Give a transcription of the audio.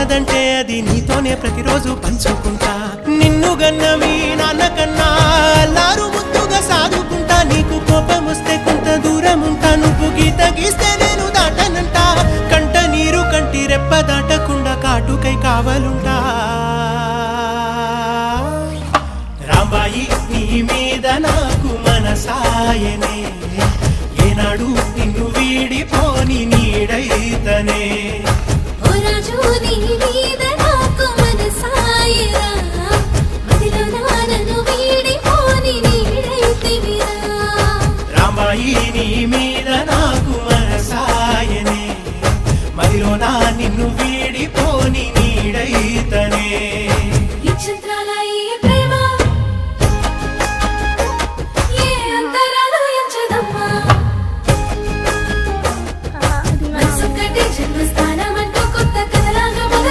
ఉన్నదంటే అది నీతోనే ప్రతిరోజు పంచుకుంటా నిన్ను గన్న మీ నాన్న కన్నా అల్లారు ముద్దుగా సాదుకుంటా నీకు కోపం వస్తే కొంత దూరం ఉంటా నువ్వు గీత గీస్తే నేను దాటనంట కంట నీరు కంటి రెప్ప దాటకుండా కాటుకై కావలుంటా రాంబాయి నీ మీద నాకు మనసాయనే ఏనాడు నిన్ను వీడిపోని నీడైతనే ఓ రాజు నీ